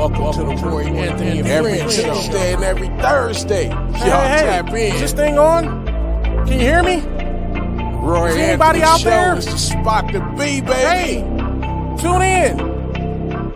Welcome to the Roy Anthony and every Tuesday and every Thursday. Y'all tap in. Is this thing on? Can you hear me? Roy Is Anthony anybody out Show there? is the spot to be, baby. Hey, tune in.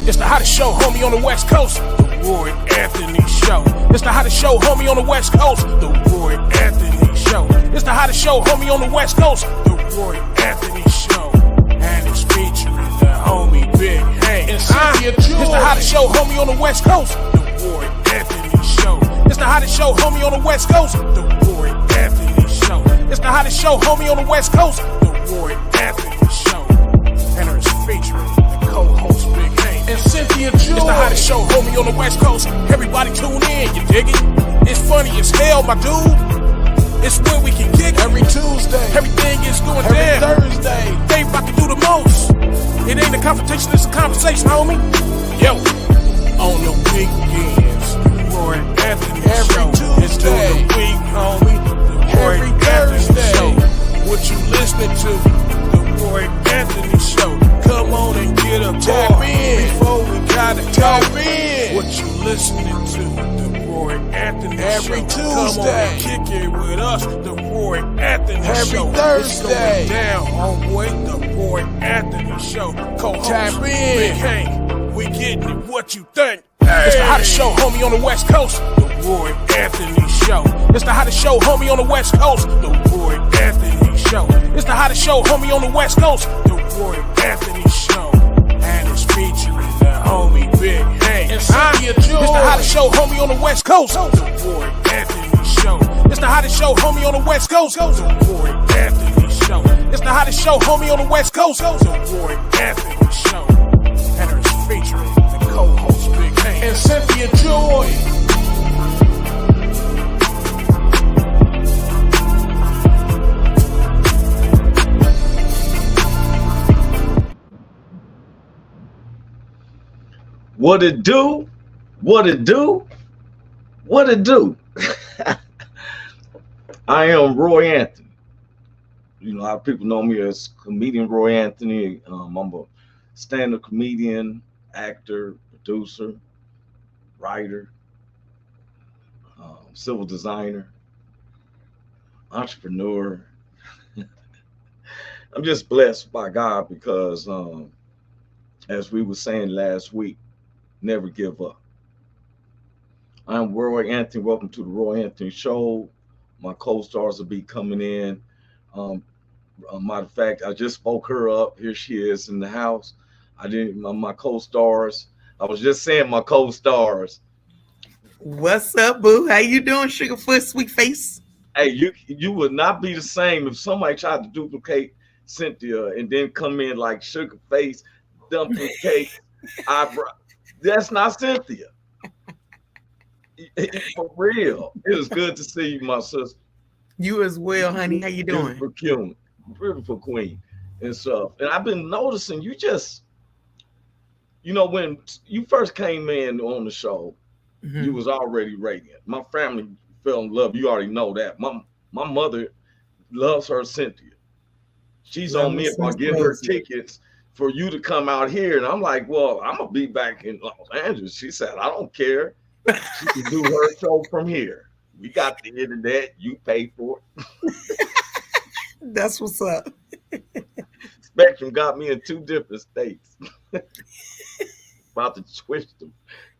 It's the hottest show, homie, on the West Coast. The Roy Anthony Show. It's the hottest show, homie, on the West Coast. The Roy Anthony Show. It's the hottest show, homie, on the West Coast. The Roy Anthony Show. And it's featuring the homie Big Hank and Cynthia. It's the hottest show, homie, on the West Coast. The Roy Anthony Show. It's the hottest show, homie, on the West Coast. The Roy Anthony Show. It's the hottest show, homie, on the West Coast. The Roy Anthony Show. And it's featuring the co-host Big Hank and Cynthia. It's the hottest show, homie, on the West Coast. Everybody tune in, you dig it? It's funny as hell, my dude. It's when we can kick every Tuesday. Everything is going every down. Thursday. They about to do the most. It ain't a confrontation, it's a conversation, homie. Yo, on the weekends, the Roy Anthony every Show. Tuesday. It's during the week, homie. The Roy every Anthony Thursday. Show. What you listening to? The Roy Anthony Show. Come on and get a Tap in. before we gotta Tap go. in. What you listening to? The Roy Anthony every Show. Tuesday. Come on and kick it with us. The Roy Anthony every Show. Thursday. It's going down, homeboy. The Roy Anthony Show. Co-host Tap in. Big Hank. We getting it. What you think? It's the hottest show, homie, on the West Coast. The Roy Anthony Show. It's the hottest show, homie, on the West Coast. The Roy Anthony Show. It's the hottest show, homie, on the West Coast. The Roy Anthony Show. And it's featuring the homie Big Hank and Cynthia. It's the hottest show, homie, on the West Coast. The Roy Anthony Show. It's the hottest show, homie, on the West Coast. The Roy Anthony Show. It's the hottest show, homie, on the West Coast. The Roy Anthony Show. And it's featuring the co-host Big Hank and Cynthia Joy. What it do? What it do? What it do? I am Roy Anthony. You know, a lot of people know me as comedian Roy Anthony. I'm a stand-up comedian, actor, producer, writer, civil designer, entrepreneur. I'm just blessed by God because, as we were saying last week, never give up. I'm Roy Anthony. Welcome to the Roy Anthony Show. My co-stars will be coming in. Matter of fact, I just spoke her up. Here she is in the house. My co-stars. I was just saying my co-stars. What's up, boo? How you doing, Sugarfoot, sweet face? Hey, you would not be the same if somebody tried to duplicate Cynthia and then come in like sugar face, duplicate eyebrow. That's not Cynthia. For real. It is good to see you, my sister. You as well, honey. How you doing? Beautiful queen and stuff. And I've been noticing you just, you know, when you first came in on the show, you was already radiant. My family fell in love. You already know that. My mother loves her Cynthia. She's on me about getting her tickets for you to come out here. And I'm like, well, I'm going to be back in Los Angeles. She said, I don't care. She can do her show from here. We got the internet. You pay for it. That's what's up. Spectrum got me in 2 different states. About to switch to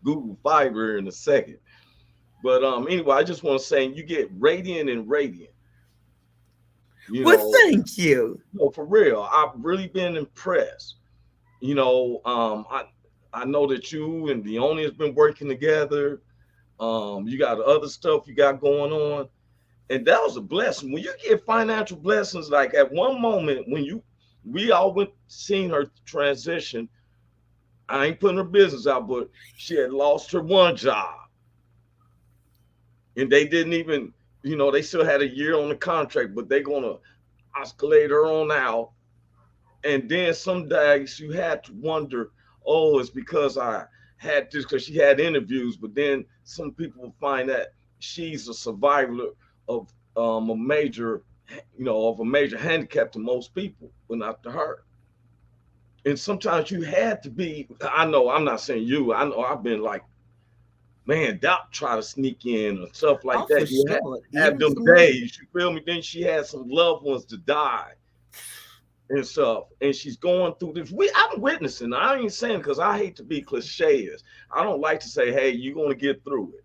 Google Fiber in a second. But anyway, I just want to say you get radiant and radiant. Well, thank you. No, for real. I've really been impressed. You know, I know that you and Leonie has been working together. You got other stuff you got going on. And that was a blessing. When you get financial blessings, like at one moment when we all went seeing her transition, I ain't putting her business out, but she had lost her one job. And they didn't even, you know, they still had a year on the contract, but they're going to escalate her on out. And then some days you had to wonder, oh, it's because I had this, because she had interviews, but then some people find that she's a survivor of a major handicap to most people, but not to her. And sometimes you had to be, I know, I'm not saying you, I know I've been like, man, Doc try to sneak in and stuff like Oh, for that. You sure. have Even them for me. days, you feel me? Then she had some loved ones to die and stuff. And she's going through this. I'm witnessing. I ain't saying because I hate to be cliches. I don't like to say, hey, you're going to get through it.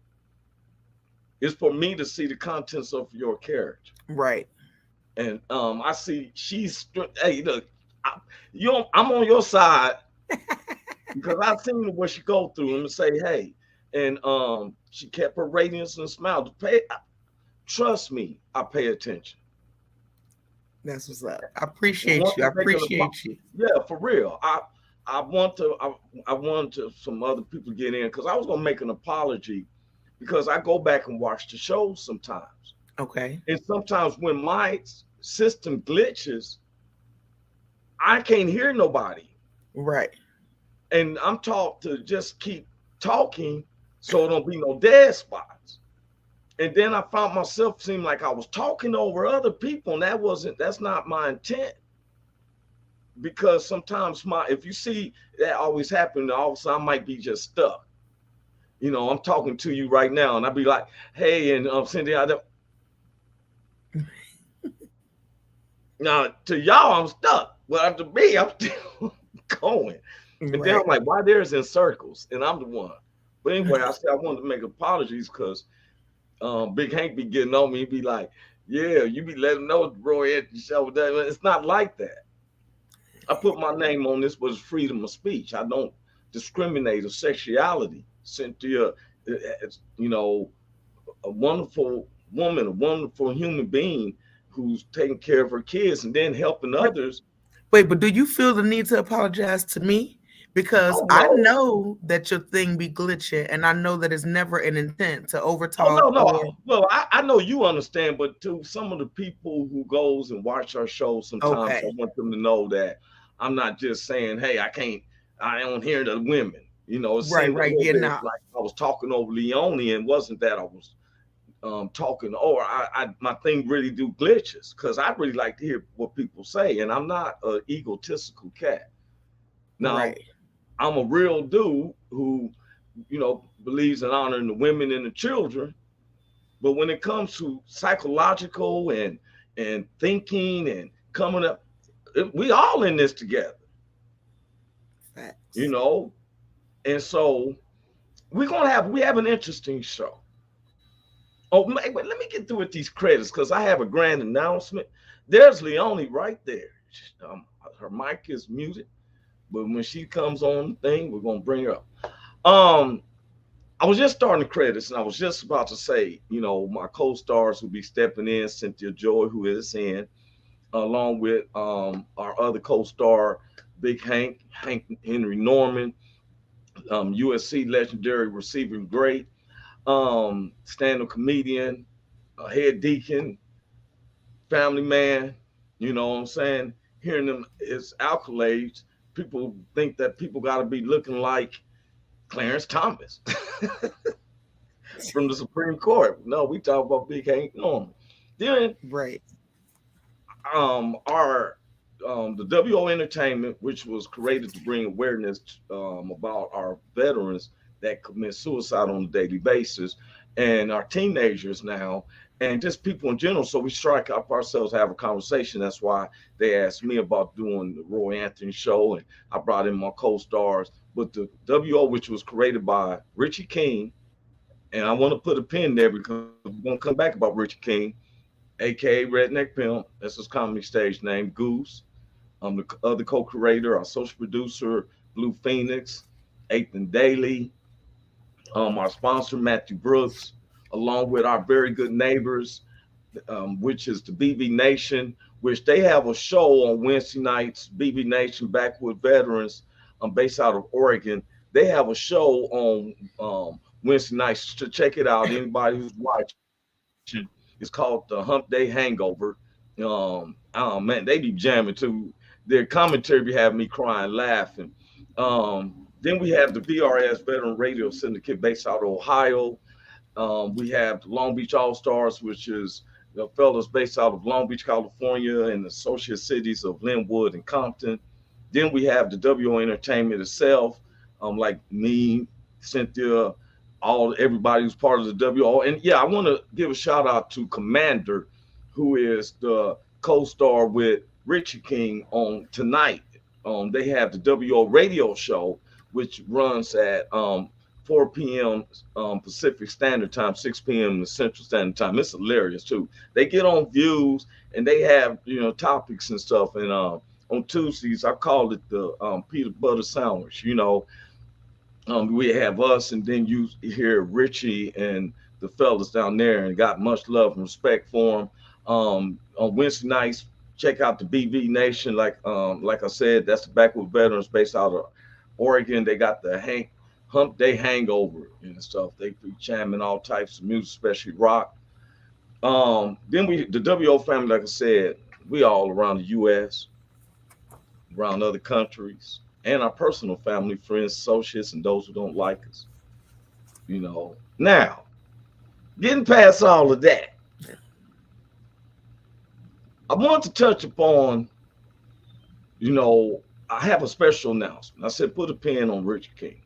It's for me to see the contents of your character. Right. And I see hey, look, I'm on your side because I've seen what she go through and say, hey, and she kept her radiance and smile. Trust me, I pay attention. That's what's up. I appreciate you. I appreciate you. Yeah, for real. I want to some other people get in because I was gonna make an apology because I go back and watch the show sometimes. Okay. And sometimes when my system glitches, I can't hear nobody. Right. And I'm taught to just keep talking so don't be no dead spots. And then I found myself seem like I was talking over other people, and that's not my intent. Because sometimes if you see that always happen, all of a sudden I might be just stuck. You know, I'm talking to you right now, and I'd be like, hey, and Cynthia, now to y'all, I'm stuck. Well, to me, I'm still going. And Right. then I'm like, why there's in circles? And I'm the one. But anyway, I said I wanted to make apologies because Big Hank be getting on me. He be like, yeah, you be letting know Roy at the show. It's not like that. I put my name on this was freedom of speech. I don't discriminate of sexuality. Cynthia, you know, a wonderful woman, a wonderful human being who's taking care of her kids and then helping others. Wait, but do you feel the need to apologize to me? Because Oh, I no. know that your thing be glitching, and I know that it's never an intent to overtalk. Oh, no. Or... Well, I know you understand, but to some of the people who goes and watch our show sometimes, Okay. I want them to know that I'm not just saying, hey, I don't hear the women. You know, it Right, seemed right. a little Yeah, bit nah. like I was talking over Leonie, and wasn't that I was talking, or my thing really do glitches because I really like to hear what people say, and I'm not an egotistical cat. Now, Right. I'm a real dude who, you know, believes in honoring the women and the children, but when it comes to psychological and thinking and coming up, we all in this together, Facts. you know, and so we have an interesting show. Oh, wait, let me get through with these credits because I have a grand announcement. There's Leonie right there. Her mic is muted, but when she comes on the thing, we're gonna bring her up. I was just starting the credits, and I was just about to say, you know, my co-stars will be stepping in, Cynthia Joy, who is in, along with our other co-star, Big Hank Henry Norman, USC legendary receiving great, stand-up comedian, head deacon, family man. You know what I'm saying? Hearing them is accolades. People think that people got to be looking like Clarence Thomas from the Supreme Court. No, we talk about Big Hank Norman. Then Right. our the WO Entertainment, which was created to bring awareness about our veterans that commit suicide on a daily basis, and our teenagers now, and just people in general. So we strike up ourselves, have a conversation. That's why they asked me about doing the Roy Anthony show, and I brought in my co-stars. But the WO, which was created by Richie King, and I want to put a pin there because we're going to come back about Richie King, aka Redneck Pimp. That's his comedy stage name. Goose. The other co-creator, our social producer, Blue Phoenix, Ethan Daly, our sponsor, Matthew Brooks, along with our very good neighbors, which is the BB Nation, which they have a show on Wednesday nights, BB Nation Backwood Veterans, based out of Oregon. They have a show on Wednesday nights to check it out. Anybody who's watching, it's called the Hump Day Hangover. Oh man, they be jamming too. Their commentary be having me crying, laughing. Then we have the VRS Veteran Radio Syndicate based out of Ohio. We have the Long Beach All Stars, which is the fellas based out of Long Beach, California, and the associate cities of Linwood and Compton. Then we have the WO Entertainment itself, like me, Cynthia, everybody who's part of the WO. And yeah, I want to give a shout out to Commander, who is the co-star with Richie King on tonight. They have the WO radio show, which runs at 4 p.m. Pacific Standard Time, 6 p.m. Central Standard Time. It's hilarious too. They get on views and they have topics and stuff. And on Tuesdays, I call it the peanut butter sandwich. We have us, and then you hear Richie and the fellas down there, and got much love and respect for them. On Wednesday nights, check out the BV Nation. Like I said, that's the Backward Veterans based out of Oregon. They got the Hump Day Hangover and stuff. They be jamming all types of music, especially rock. Then the WO family, like I said, we all around the U.S., around other countries, and our personal family, friends, associates, and those who don't like us. Now, getting past all of that, I want to touch upon, I have a special announcement. I said, put a pin on Richie King.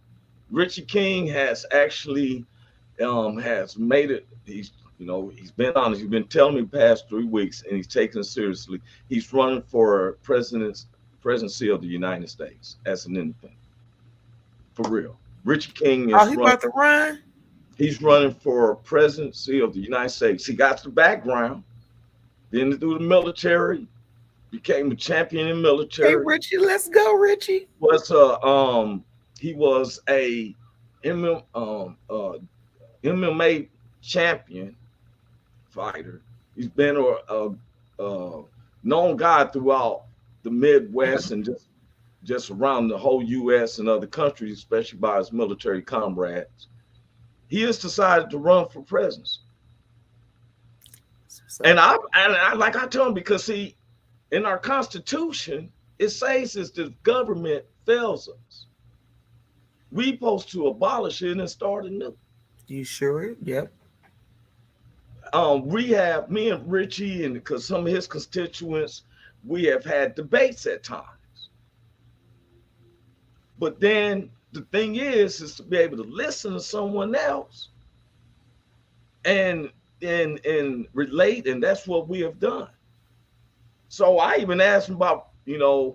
Richie King has actually has made it. He's been honest. He's been telling me the past 3 weeks, and he's taking it seriously. He's running for presidency of the United States as an independent. For real. Richie King is about to run? He's running for presidency of the United States. He got the background, then through the military, became a champion in military. Hey, Richie, let's go, Richie. He was a MMA champion fighter. He's been a known guy throughout the Midwest and just around the whole U.S. and other countries, especially by his military comrades. He has decided to run for president. And I like I tell him, because in our Constitution, it says if the government fails us, we supposed to abolish it and start anew. You sure? Yep. We have, me and Richie, and because some of his constituents, we have had debates at times. But then the thing is to be able to listen to someone else and relate, and that's what we have done. So I even asked him about, a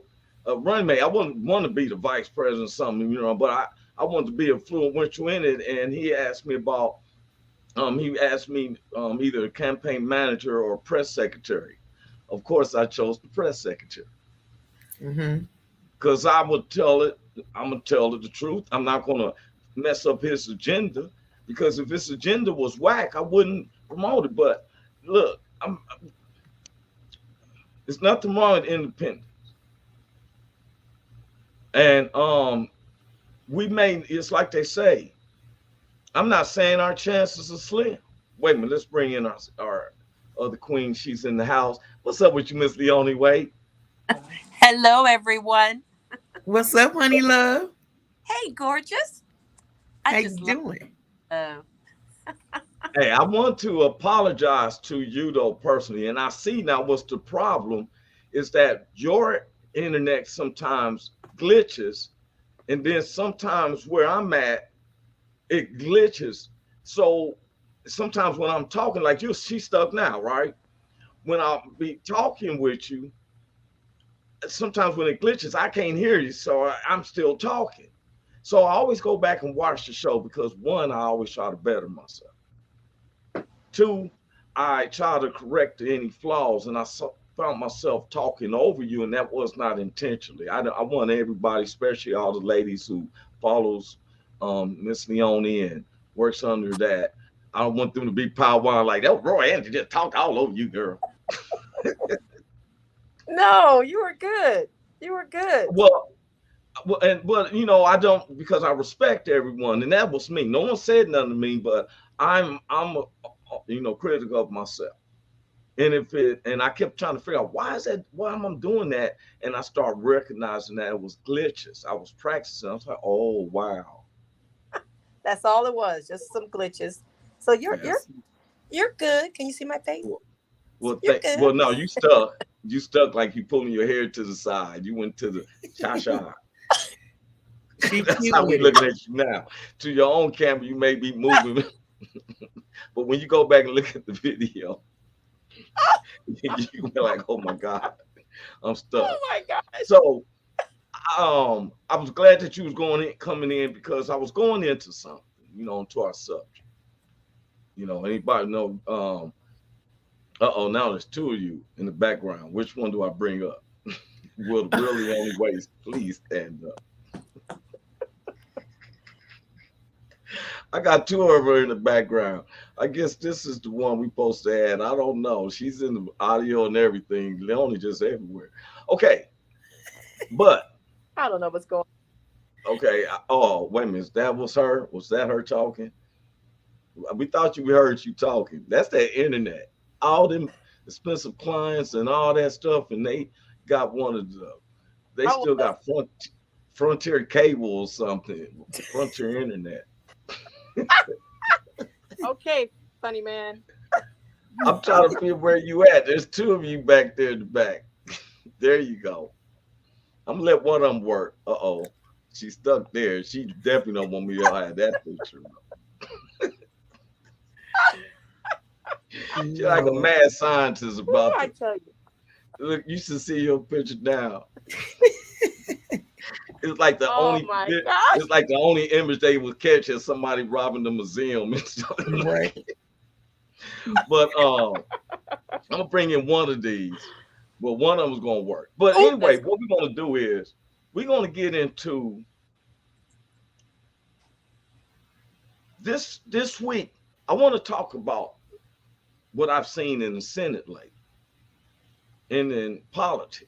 running mate. I wouldn't want to be the vice president or something, but I wanted to be influential in it. And he asked me about, either a campaign manager or press secretary. Of course, I chose the press secretary. Because I'm going to tell it the truth. I'm not going to mess up his agenda, because if his agenda was whack, I wouldn't promote it. But look, there's nothing wrong with independence. And it's like they say, I'm not saying our chances are slim. Wait a minute, let's bring in our other queen. She's in the house. What's up with you, Miss Leonie Waite? Hello, everyone. What's up, honey love? Hey, gorgeous. How you doing? Hey, I want to apologize to you, though, personally. And I see now what's the problem is that your internet sometimes glitches. And then sometimes where I'm at, it glitches. So sometimes when I'm talking, like she's stuck now, right? When I'll be talking with you, sometimes when it glitches, I can't hear you. So I'm still talking. So I always go back and watch the show, because one, I always try to better myself. Two, I try to correct any flaws, and I found myself talking over you, and that was not intentionally. I want everybody, especially all the ladies who follows Miss Leonie and works under that. I don't want them to be powwow like that. Roy Anthony just talked all over you, girl. No, you were good. You were good. Well, I don't, because I respect everyone, and that was me. No one said nothing to me, but I'm critical of myself. And I kept trying to figure out why am I doing that? And I started recognizing that it was glitches. I was practicing. I was like, oh wow. That's all it was, just some glitches. So you're good. Can you see my face? Well, no, you stuck. You stuck like you pulling your hair to the side. You went to the cha-cha. That's how we looking at you now. To your own camera, you may be moving. But when you go back and look at the video, you be like, oh my God, I'm stuck. Oh my God. So I was glad that you was coming in because I was going into something, into our subject. Anybody know now there's two of you in the background. Which one do I bring up? Will really only ways, please stand up. I got two of her in the background. I guess this is the one we supposed to add. I don't know. She's in the audio and everything. Leonie just everywhere. Okay. But I don't know what's going on. Okay. Oh, wait a minute. That was her? Was that her talking? We thought we heard you talking. That's that internet. All them expensive clients and all that stuff, and they got one of the, they still got Frontier Cable or something. Frontier Internet. Okay, funny man. I'm trying to figure where you at. There's two of you back there in the back. There you go. I'm gonna let one of them work. Uh-oh. She's stuck there. She definitely don't want me to have that picture. She's like a mad scientist about I tell you. Look, you should see your picture now. It's like the it's like the only image they would catch is somebody robbing the museum and stuff. Right. But I'm gonna bring in one of these. Well, one of them is gonna work. But anyway, what we're gonna do is we're gonna get into this week. I want to talk about what I've seen in the Senate lately and in politics.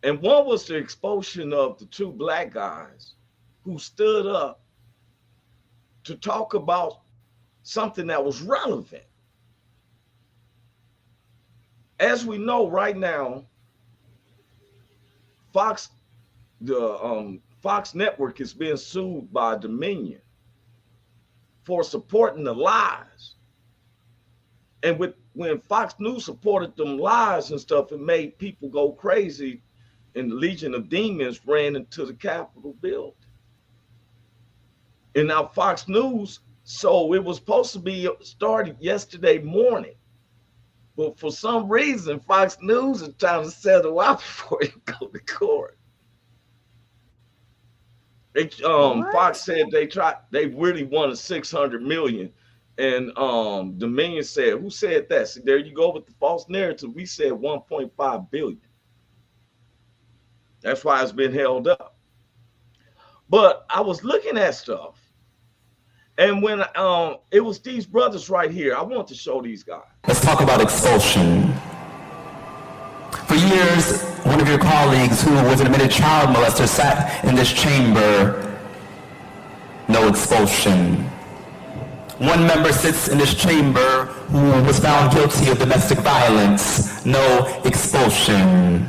And one was the expulsion of the two black guys who stood up to talk about something that was relevant. As we know right now, Fox Network is being sued by Dominion for supporting the lies. And when Fox News supported them lies and stuff, it made people go crazy. And the Legion of Demons ran into the Capitol building. And now Fox News, so it was supposed to be started yesterday morning. But for some reason, Fox News is trying to settle out before it go to court. Fox said they really wanted $600 million. And Dominion said, who said that? See, there you go with the false narrative. We said 1.5 billion. That's why it's been held up. But I was looking at stuff, and when it was these brothers right here, I want to show these guys. Let's talk about expulsion. For years, one of your colleagues who was an admitted child molester sat in this chamber. No expulsion. One member sits in this chamber who was found guilty of domestic violence. No expulsion.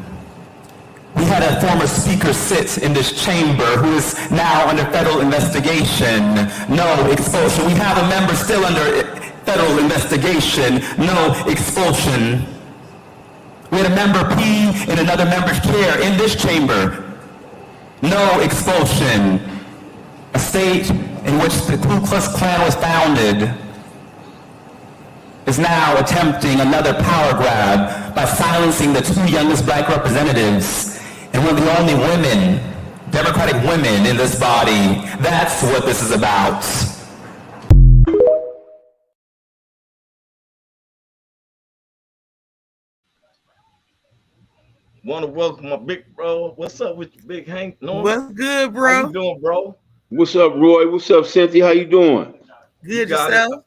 We had a former speaker sit in this chamber who is now under federal investigation. No expulsion. We have a member still under federal investigation. No expulsion. We had a member pee in another member's chair in this chamber. No expulsion. A state in which the Ku Klux Klan was founded is now attempting another power grab by silencing the two youngest black representatives and one of the only women, Democratic women in this body. That's what this is about. Want to welcome my big bro. What's up with you, big Hank? What's good, bro? How you doing, bro? What's up, Roy? What's up, Cynthia? How you doing? Good, yourself?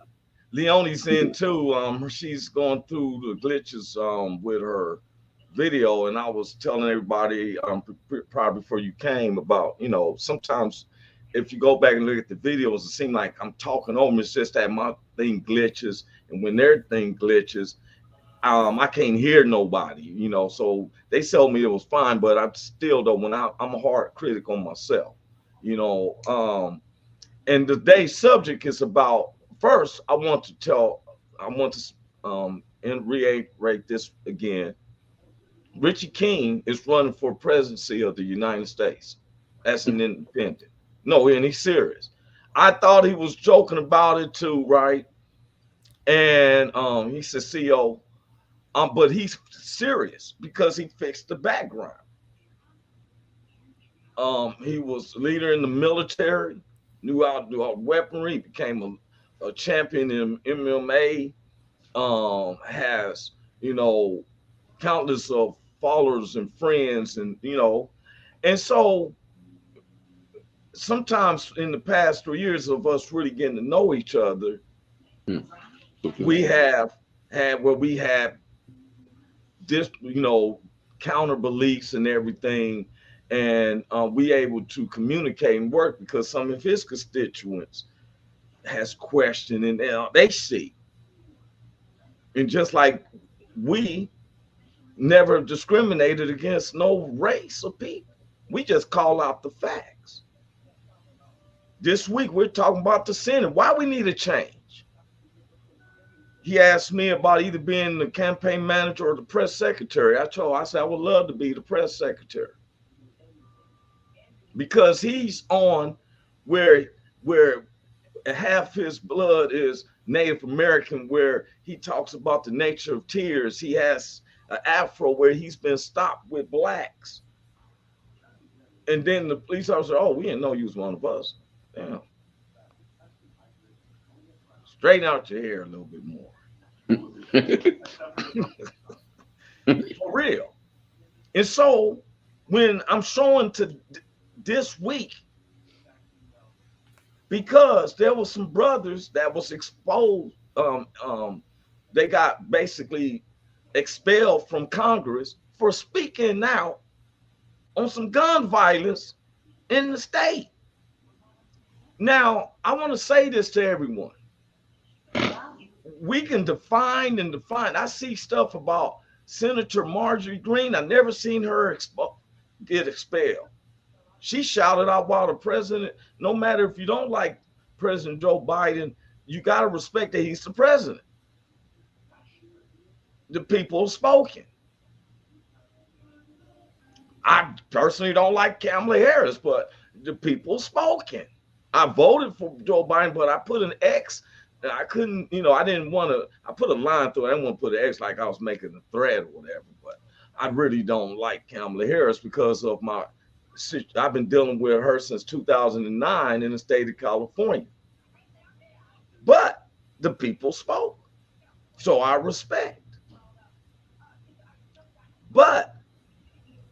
Leonie's in too. She's going through the glitches with her video, and I was telling everybody probably before you came about, sometimes if you go back and look at the videos, it seems like I'm talking over. It's just that my thing glitches, and when their thing glitches, I can't hear nobody, so they told me it was fine, but I still don't. When I'm a hard critic on myself, and today's subject is about, first I want to and reiterate this again. Richie King is running for presidency of the United States as an independent. No, and he's serious. I thought he was joking about it too, right? And he said, CEO, but he's serious because he fixed the background. He was leader in the military, knew how to do weaponry, became a champion in MMA, has, countless of followers and friends, and, and so sometimes in the past 3 years of us really getting to know each other, we have had where we had this, counter beliefs and everything, and we able to communicate and work because some of his constituents has questioned and they see. And just like we never discriminated against no race or people, we just call out the facts. This week we're talking about the Senate. Why we need a change? He asked me about either being the campaign manager or the press secretary. I said I would love to be the press secretary because he's on where half his blood is Native American, where he talks about the nature of tears. He has an afro where he's been stopped with blacks. And then the police officer, oh, we didn't know you was one of us. Damn. Straighten out your hair a little bit more. For real. And so when I'm showing to this week, because there was some brothers that was exposed, they got basically expelled from Congress for speaking out on some gun violence in the state. Now, I want to say this to everyone. We can define and define. I see stuff about Senator Marjorie Greene. I never seen her get expelled. She shouted out while the president, no matter if you don't like President Joe Biden, you got to respect that he's the president. The people have spoken. I personally don't like Kamala Harris, but the people have spoken. I voted for Joe Biden, but I put an X. And I couldn't, I didn't want to, I put a line through it. I didn't want to put an X like I was making a thread or whatever, but I really don't like Kamala Harris because of I've been dealing with her since 2009 in the state of California. But the people spoke, so I respect. But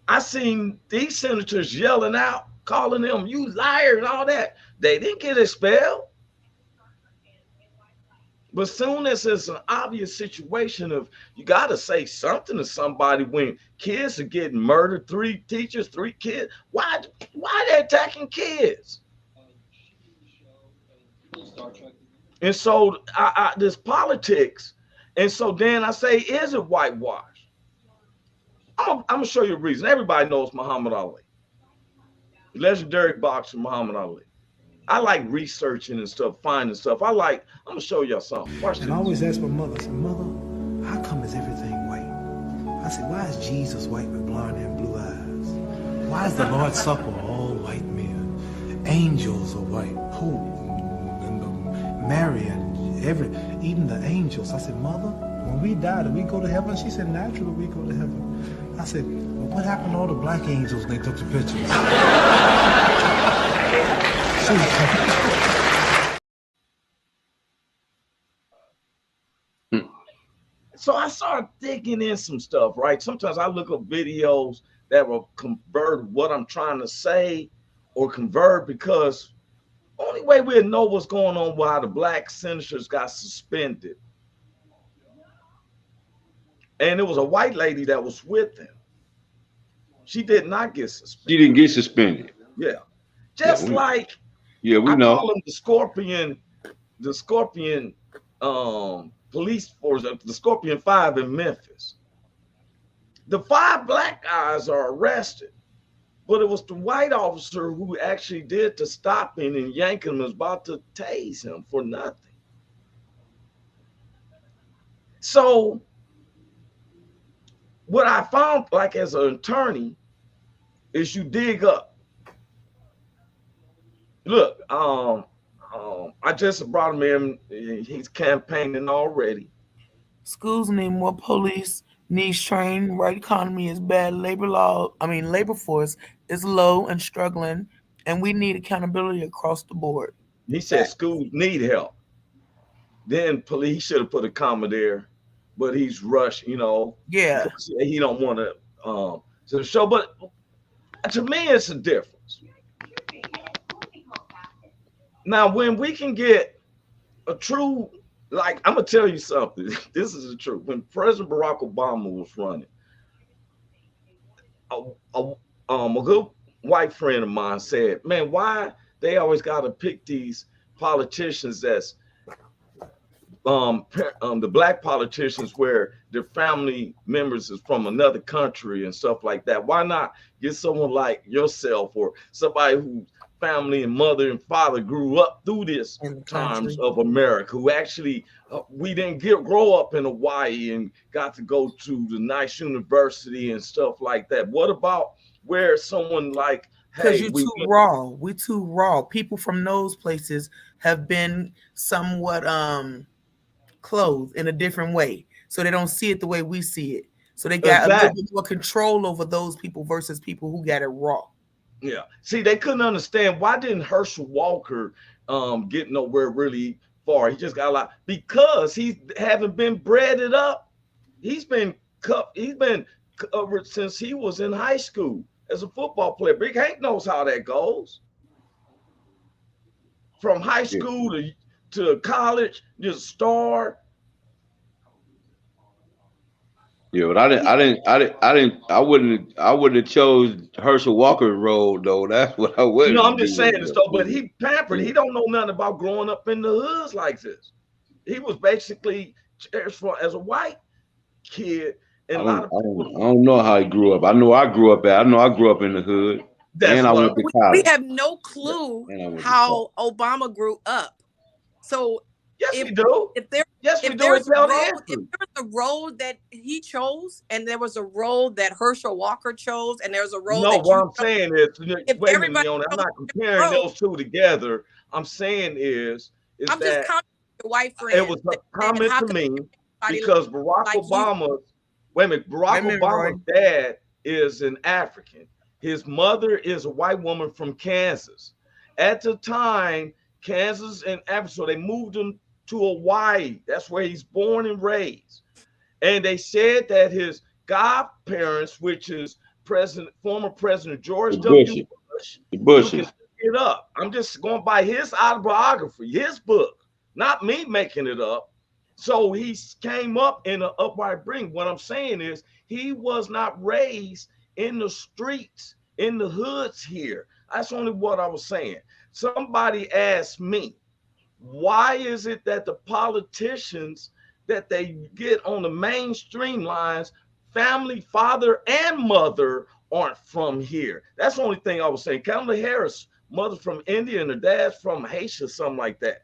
I seen these senators yelling out, calling them, you liar and all that. They didn't get expelled. But soon as it's an obvious situation of you got to say something to somebody when kids are getting murdered, 3 teachers, 3 kids. Why they attacking kids? And so there's politics. And so then I say, is it whitewash? I'm gonna show you a reason. Everybody knows Muhammad Ali, legendary boxer Muhammad Ali. I like researching and stuff, finding stuff. I'm gonna show y'all something. Watch this. And I always ask my mother, I said, Mother, how come is everything white? I said, why is Jesus white with blonde hair and blue eyes? Why is the Lord's Supper all white men? Angels are white, Pope and Mary and even the angels. I said, Mother, when we die, do we go to heaven? She said, naturally we go to heaven. I said, well, what happened to all the black angels when they took the pictures? So I started digging in some stuff, right? Sometimes I look up videos that will convert what I'm trying to say or convert, because only way we'll know what's going on why the black senators got suspended. And it was a white lady that was with him. She did not get suspended. She didn't get suspended. Yeah. Just like we I know. call him the Scorpion police force, the Scorpion 5 in Memphis. The 5 black guys are arrested, but it was the white officer who actually did the stopping and yanking him, was about to tase him for nothing. So what I found, like as an attorney, is you dig up. Look, I just brought him in. He's campaigning already. Schools need more police, needs trained, right economy is bad, labor force is low and struggling, and we need accountability across the board. He said schools need help. Then police should have put a comma there, but he's rushed, Yeah. He don't want to show, but to me, it's a difference. Now, when we can get a true, like, I'm going to tell you something. This is the truth. When President Barack Obama was running, a good white friend of mine said, man, why they always got to pick these politicians that's the black politicians where their family members is from another country and stuff like that. Why not get someone like yourself or somebody whose family and mother and father grew up through this times of America, who actually we didn't grow up in Hawaii and got to go to the nice university and stuff like that. What about where someone like, because you're too raw. We're too raw. People from those places have been somewhat clothed in a different way, so they don't see it the way we see it. So they got a little bit more control over those people versus people who got it raw. Yeah. See, they couldn't understand why didn't Herschel Walker get nowhere really far. He just got a lot because he haven't been breaded up. He's been covered since he was in high school as a football player. Big Hank knows how that goes. From high school to college, just star. Yeah, but I wouldn't have chose Herschel Walker's role though. That's what I would. I'm just saying this though. But he pampered. He don't know nothing about growing up in the hoods like this. He was basically as a white kid. And I don't know how he grew up. I know I grew up in the hood. And I went to college. We have no clue how Obama grew up. So we do. If there's a road that he chose, and there was a road that Herschel Walker chose, and there's a road. No, what I'm saying is, wait a minute, Leonie, I'm not comparing those two together. I'm saying is I'm that just commenting your white friend. It was a comment to me because Barack Obama's dad is an African. His mother is a white woman from Kansas. At the time, Kansas and Africa, so they moved him to Hawaii. That's where he's born and raised. And they said that his godparents, which is former President George W. Bush, you can it up. I'm just going by his autobiography, his book, not me making it up. So he came up in an upright bring. What I'm saying is he was not raised in the streets, in the hoods here. That's only what I was saying. Somebody asked me, why is it that the politicians that they get on the mainstream lines, family, father and mother, aren't from here? That's the only thing I was saying. Kamala Harris, mother from India and her dad's from Haiti, something like that.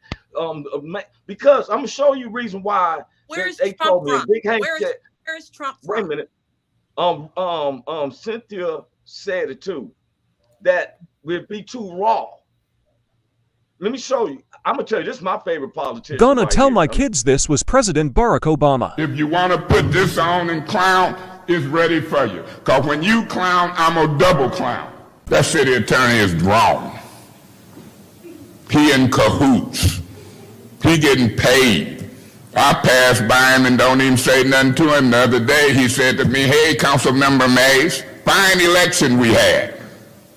Because I'm gonna show you reason why they told me. Where's Trump from? Wait a minute. Cynthia said it too, that would be too raw. Let me show you. I'm gonna tell you, this is my favorite politician. Gonna tell my kids this was President Barack Obama. If you want to put this on and clown, it's ready for you. Because when you clown, I'm a double clown. That city attorney is wrong. He in cahoots. He getting paid. I passed by him and don't even say nothing to him. The other day he said to me, hey, Councilmember Mays, fine election we had.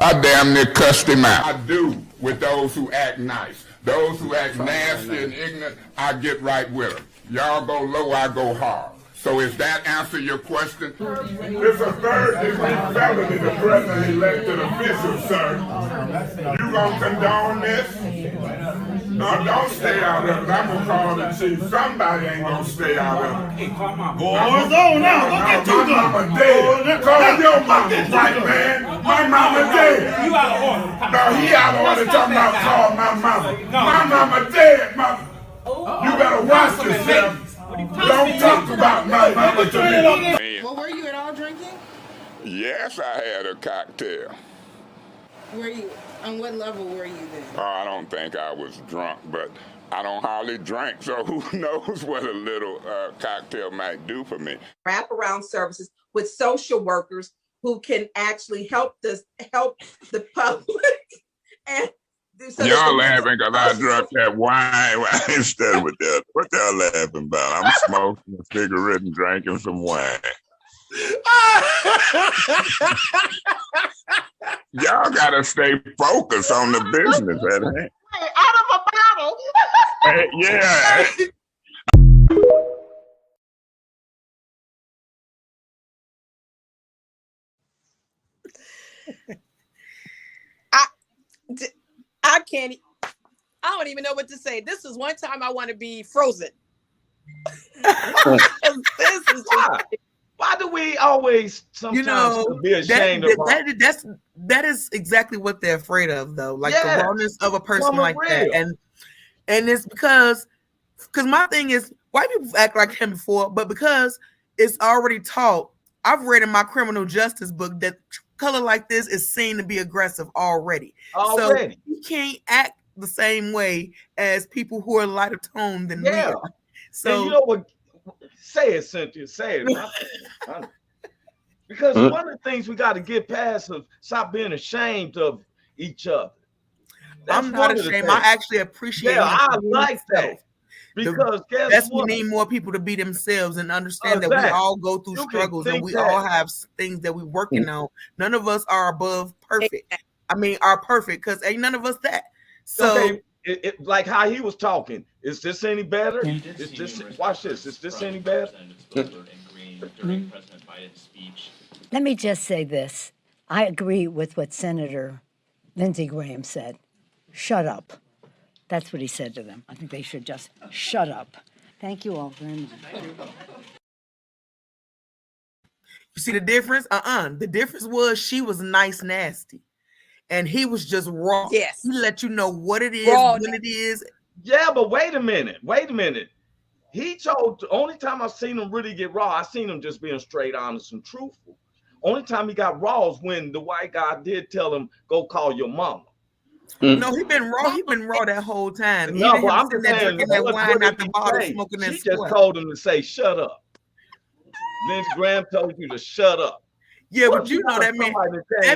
I damn near cussed him out. I do with those who act nice. Those who act nasty and ignorant, I get right with them. Y'all go low, I go hard. So is that answer your question? It's a third-degree felony, the president-elected official, sir. You gonna condone this? No, don't stay out of it. I'm gonna call the chief. Somebody ain't gonna stay out of it. Hey, call my boy. What's on now? Don't get too good. My mama dead. Call your mama, white man. My mama dead. You out of order. No, he out of order talking about call my mama. My mama dead, mama. You better watch yourself. Don't talk about my mama to me. Well, were you at all Yes, I had a cocktail. Were you, on what level were you then? Oh, I don't think I was drunk, but I don't hardly drink, so who knows what a little cocktail might do for me. Wraparound services with social workers who can actually help the public and do something. Y'all laughing because I drank that wine instead with that. What y'all laughing about? I'm smoking a cigarette and drinking some wine. Y'all gotta stay focused on the business at hand. Out of a bottle. Yeah. I can't. I don't even know what to say. This is one time I want to be frozen. This is Why do we always sometimes be ashamed of that is exactly what they're afraid of, though. Like the rawness of a person like that, and it's because my thing is white people act like him before, but because it's already taught. I've read in my criminal justice book that color like this is seen to be aggressive already. So you can't act the same way as people who are lighter toned than we are. So and you know what? Say it, Cynthia. Say it. Because one of the things we got to get past is stop being ashamed of each other. I'm not ashamed. I actually appreciate. Yeah, I like that. Because guess what? We need more people to be themselves and understand that we all go through struggles and we all have things that we're working on. None of us are above perfect. I mean, are perfect because ain't none of us that. So like how he was talking. Is this any better? Is this? Watch this. Is this any better? Let me just say this. I agree with what Senator Lindsey Graham said. Shut up. That's what he said to them. I think they should just shut up. Thank you all very much. You see the difference? The difference was she was nice, nasty. And he was just raw. Yes. He let you know what it is, when it is. Yeah, but wait a minute. He told, the only time I've seen him really get raw, I seen him just being straight, honest, and truthful. Only time he got raw is when the white guy did tell him, go call your mama. No, he been raw. He been raw that whole time. No, but I'm just saying, that wine out the bottle, smoking that. She just told him to say, shut up. Lindsey Graham told you to shut up. Yeah, but you know that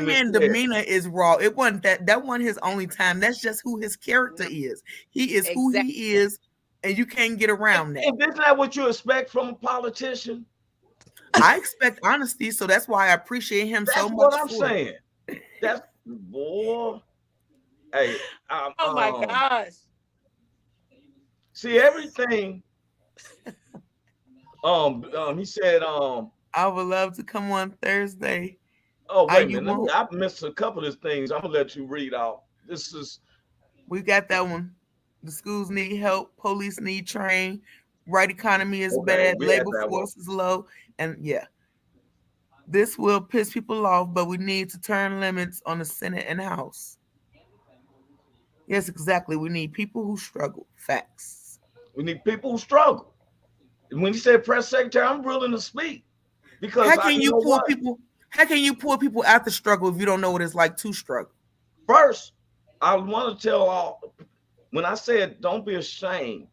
man demeanor is raw. It wasn't that wasn't his only time. That's just who his character is. He is who he is, and you can't get around that. Isn't that what you expect from a politician? I expect honesty, so that's why I appreciate him so much. That's what I'm saying. That's boy. Hey, oh my gosh. See everything. He said, I would love to come on Thursday. Oh, wait a minute. I missed a couple of things. I'm gonna let you read out. We got that one. The schools need help, police need train, right economy is bad, labor force is low, and this will piss people off, but we need to turn limits on the Senate and House. Yes, exactly. We need people who struggle. Facts. We need people who struggle. When you say press secretary, I'm willing to speak. Because how can you pull people? How can you pull people out the struggle if you don't know what it's like to struggle? First, I want to tell all, when I said don't be ashamed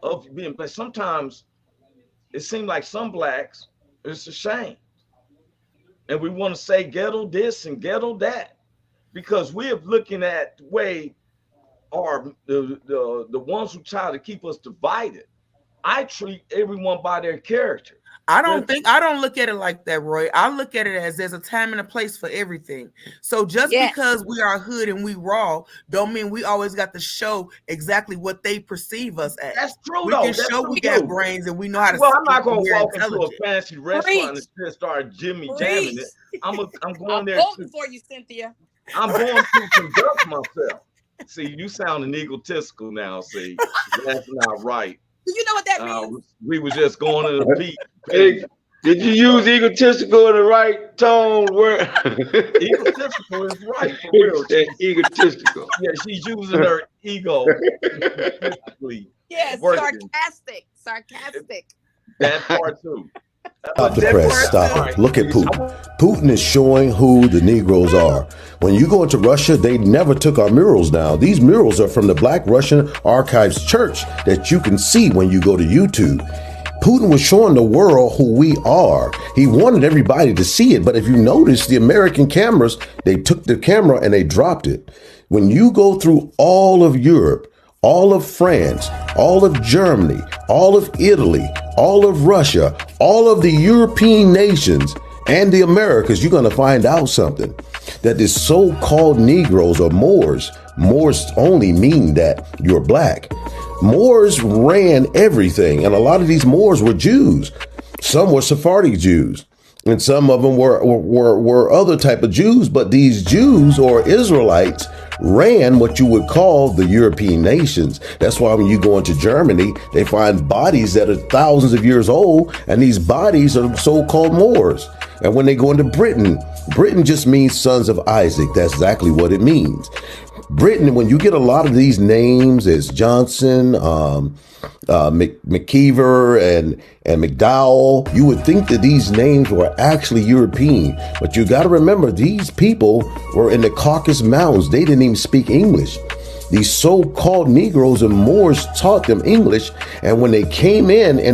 of being black, sometimes it seems like some blacks, it's a shame. And we want to say ghetto this and ghetto that. Because we're looking at the way the ones who try to keep us divided. I treat everyone by their character. I don't look at it like that, Roy. I look at it as there's a time and a place for everything. So just because we are hood and we raw, don't mean we always got to show exactly what they perceive us as. That's true, we though. can show we got brains and we know how to. Well, I'm not going to walk into a fancy restaurant and just start jamming it. I'm going there. I'm voting for you, Cynthia. I'm going to conduct myself. See, you sounding egotistical now. See, that's not right. Do you know what that means? We were just going to the beat. Hey, did you use egotistical in the right tone? Egotistical is right for real. Egotistical. Yeah, she's using her ego. Yes, sarcastic. That part too. Stop the press. Stop it. Look at Putin. Putin is showing who the Negroes are. When you go into Russia, they never took our murals down. These murals are from the Black Russian Archives Church that you can see when you go to YouTube. Putin was showing the world who we are. He wanted everybody to see it. But if you notice, the American cameras, they took the camera and they dropped it. When you go through all of Europe, all of France, all of Germany, all of Italy, all of Russia, all of the European nations and the Americas, you're going to find out something. That this so-called Negroes or Moors only mean that you're black. Moors ran everything, and a lot of these Moors were Jews. Some were Sephardic Jews, and some of them were other type of Jews. But these Jews or Israelites ran what you would call the European nations. That's why when you go into Germany, they find bodies that are thousands of years old, and these bodies are so-called Moors. And when they go into Britain, Britain just means sons of Isaac. That's exactly what it means. Britain, when you get a lot of these names as Johnson, McKeever and McDowell, you would think that these names were actually European. But you got to remember, these people were in the Caucasus Mountains. They didn't even speak English. These so-called Negroes and Moors taught them English. And when they came later in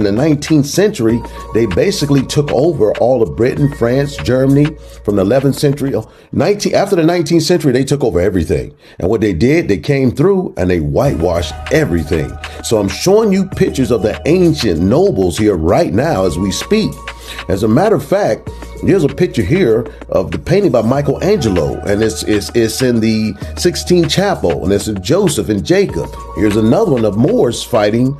the 19th century, they basically took over all of Britain, France, Germany from the 11th century. After the 19th century, they took over everything. And what they did, they came through and they whitewashed everything. So I'm showing you pictures of the ancient nobles here right now as we speak. As a matter of fact, there's a picture here of the painting by Michelangelo, and it's in the Sixtine Chapel, and it's of Joseph and Jacob. Here's another one of Moors fighting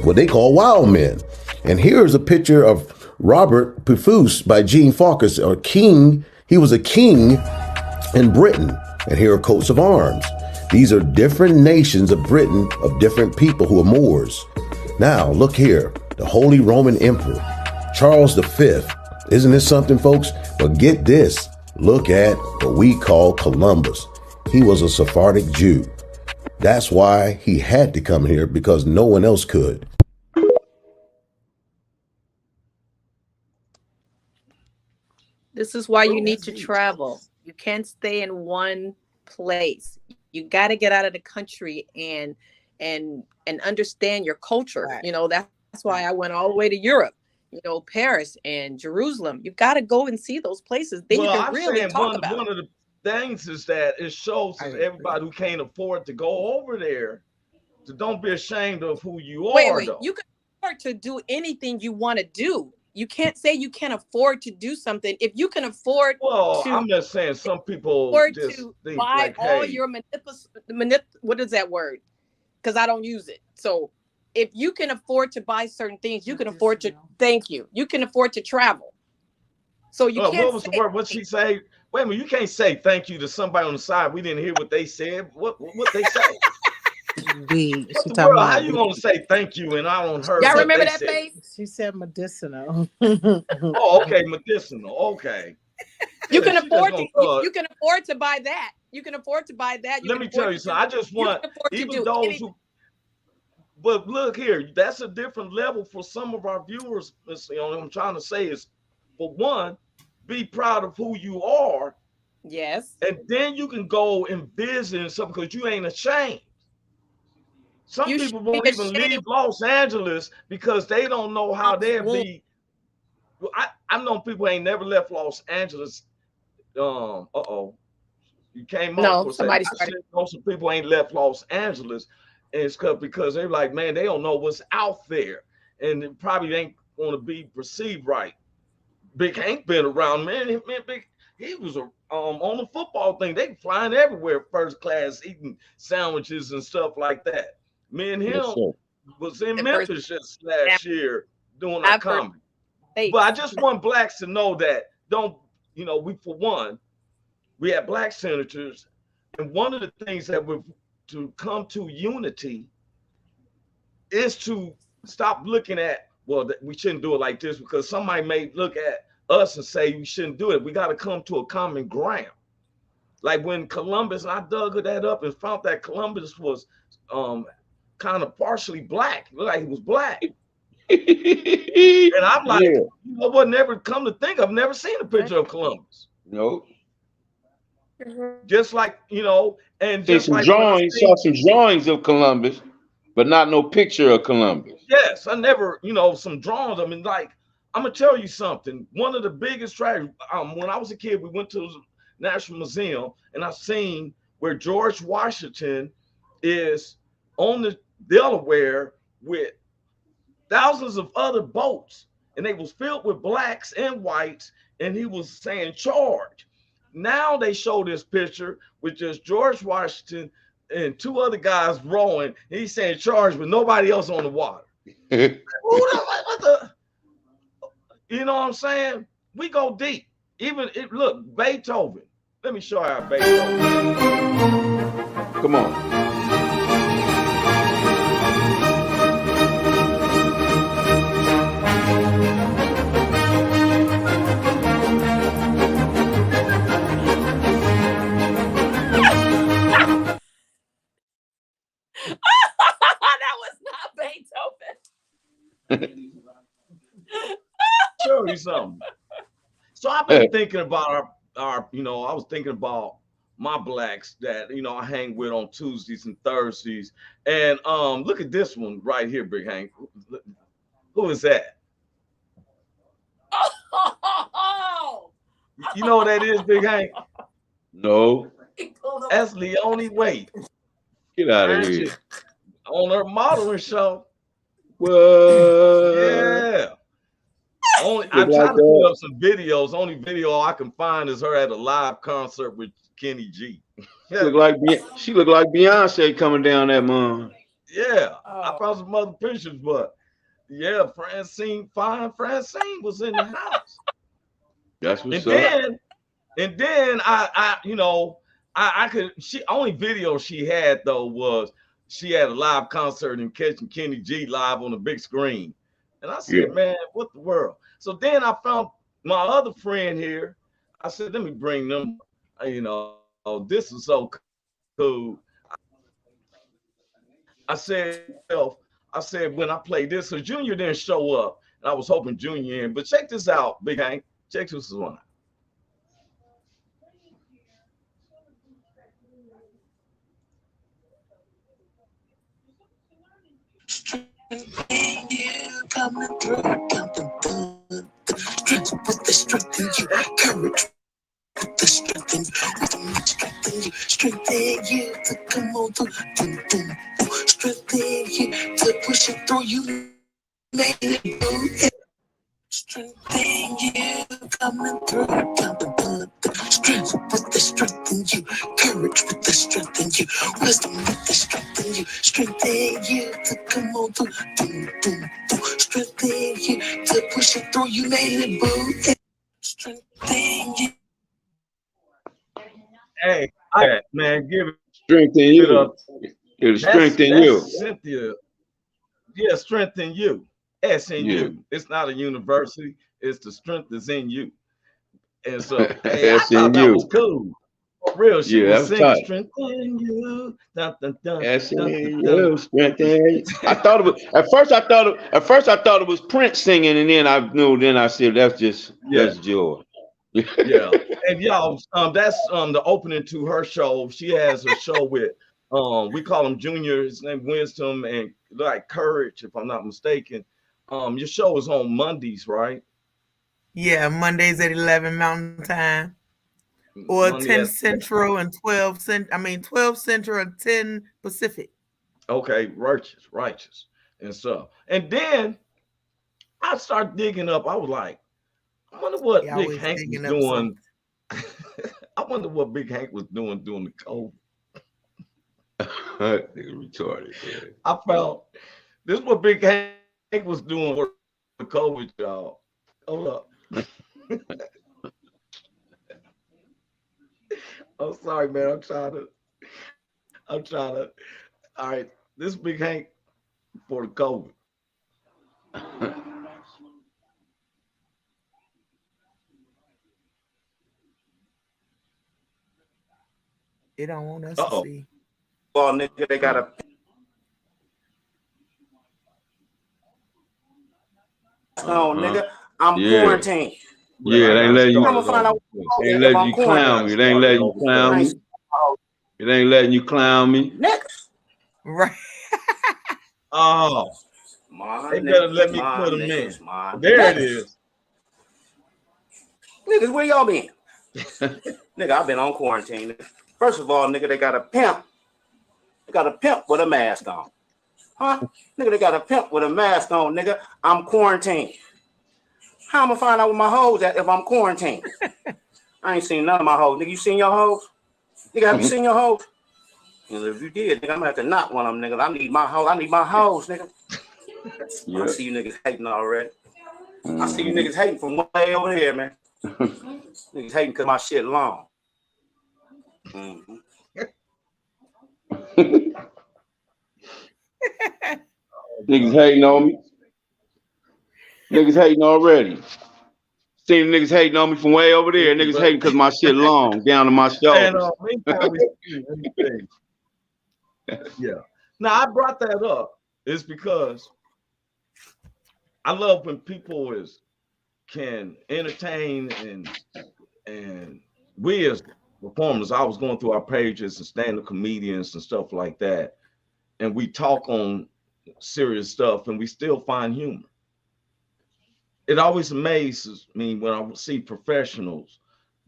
what they call wild men. And here's a picture of Robert Pufus by Jean Farkas, a king. He was a king in Britain. And here are coats of arms. These are different nations of Britain, of different people who are Moors. Now, look here, the Holy Roman Emperor, Charles V. Isn't this something, folks? But get this. Look at what we call Columbus. He was a Sephardic Jew. That's why he had to come here, because no one else could. This is why you need to travel. You can't stay in one place. You got to get out of the country and understand your culture. Right. You know, that's why I went all the way to Europe. You know, Paris and Jerusalem. You've got to go and see those places. Then you can really talk about one of the things is that it shows everybody who can't afford to go over there to don't be ashamed of who you are. Wait, though. you can afford to do anything you want to do. You can't say you can't afford to do something if you can afford. Well, to, I'm just saying some people just to think buy like, all hey, your what is that word? Because I don't use it. So if you can afford to buy certain things, you can afford to. Thank you. You can afford to travel. So you can't. What was the word? What'd she say? Wait a minute. You can't say thank you to somebody on the side. We didn't hear what they said. What they say? How you gonna say thank you and I don't heard? Y'all remember that face? She said medicinal. Oh, okay, medicinal. Okay. You can afford to. You can afford to buy that. You can afford to buy that. Let me tell you something. I just want even those who. But look here, that's a different level for some of our viewers. You know, what I'm trying to say is, for one, be proud of who you are. Yes. And then you can go and visit and stuff because you ain't ashamed. Some people won't even leave Los Angeles because they don't know how they'll be. I know people ain't never left Los Angeles. You came up with somebody. I know some people ain't left Los Angeles. And it's because they're like, man, they don't know what's out there. And it probably ain't going to be perceived right. Big Hank been around, man. Big, he was on the football thing. They flying everywhere, first class, eating sandwiches and stuff like that. Me and him was in Memphis just last year doing our comedy. But I just want blacks to know that we had black senators. And one of the things that we've to come to unity is to stop looking at, well, we shouldn't do it like this because somebody may look at us and say we shouldn't do it. We got to come to a common ground. Like when Columbus, and I dug that up and found that Columbus was kind of partially black. Looked like he was black. And I'm like, I would never come to think. I've never seen a picture of Columbus. No. Just like, you know, and See just some like when I drawings, seen, saw some drawings of Columbus, but not no picture of Columbus. yes, I never, you know, some drawings. I mean, like, I'm gonna tell you something. One of the biggest tragedies, when I was a kid, we went to the National Museum, and I seen where George Washington is on the Delaware with thousands of other boats, and they was filled with blacks and whites, and he was saying charge. Now they show this picture with just George Washington and two other guys rowing, and he's saying charge, but nobody else on the water. What the? You know what I'm saying? We go deep. Even look, Beethoven. Let me show you how Beethoven. Come on. That was not Beethoven. Show you something. So I've been thinking about our, you know, I was thinking about my blacks that, you know, I hang with on Tuesdays and Thursdays. And look at this one right here, Big Hank. Who is that? You know what that is, Big Hank? No. That's Leonie Waite. Get out of here. On her modeling show. What? Yeah. Only I tried to put up some videos. Only video I can find is her at a live concert with Kenny G. She look like Beyonce coming down that month. Yeah, I found some other pictures, but yeah, Francine was in the house. That's what's up. up. And then I you know, I could, she only video she had though was she had a live concert and catching Kenny G live on the big screen. And I said, man, what the world? So then I found my other friend here. I said, let me bring them, you know, this is so cool. I said, when I played this, so Junior didn't show up, and I was hoping Junior in. But check this out, Big Hank. Check this one. Coming through, strength with the strength in you, courage with the strength in you, with the strength in you, strength in you to come on through, strength in you to push it through. You made it move. Strength in you coming through, strength with the strength in you, courage with the strength in you, wisdom with the strength in you, strength in you to come on through, strength in you to push it through. You made it move. Strength in you. Hey, man, give it strength in you. It's strength in you. Cynthia. Yeah, strength in you. S in you. It's not a university. It's the strength is in you. And so, hey, I thought that was cool. For real, she was singing strength in you. Dun, dun, dun, S in dun, you. dun. Strength in you. I thought it was at first I thought it was Prince singing, and then I knew. Then I said that's Joy. Yeah, and y'all, that's the opening to her show. She has a show with we call him Junior. His name Wisdom and like Courage, if I'm not mistaken. Your show is on Mondays, right? Yeah, Mondays at 11 Mountain Time, or Monday 10 Central and 12 Central and 10 Pacific. Okay, righteous, and so, and then I started digging up. I was like, I wonder what Big Hank was doing. I wonder what Big Hank was doing during the COVID. Retarded. Man. I found this is what Big Hank was doing for the COVID, y'all. Hold up. I'm sorry, man. I'm trying to. All right, this is Big Hank for the COVID. They don't want us to see. Well, nigga, they got a. Oh, nigga, I'm quarantined. Yeah, they ain't letting you. I'm gonna find out. They ain't letting you clown me. They ain't letting you clown me. It ain't letting you clown me. Next. Right. Oh, they better let me put them in. There it is. Niggas, where y'all been? Nigga, I've been on quarantine. First of all, nigga, they got a pimp. They got a pimp with a mask on. Huh? Nigga, they got a pimp with a mask on, nigga. I'm quarantined. How am I find out where my hoes at if I'm quarantined? I ain't seen none of my hoes. Nigga, you seen your hoes? Nigga, have you seen your hoes? Nigga, if you did, nigga, I'm gonna have to knock one of them, nigga. I need my hoes. I need my hoes, nigga. Yeah. I see you niggas hating already. I see you niggas hating from way over here, man. Niggas hating because my shit long. Niggas hating on me. Niggas hating already. Seen niggas hating on me from way over there. Niggas hating because my shit long down to my shoulders. Yeah. Now I brought that up is because I love when people can entertain and we as performers, I was going through our pages and stand-up comedians and stuff like that, and we talk on serious stuff and we still find humor. It always amazes me when I see professionals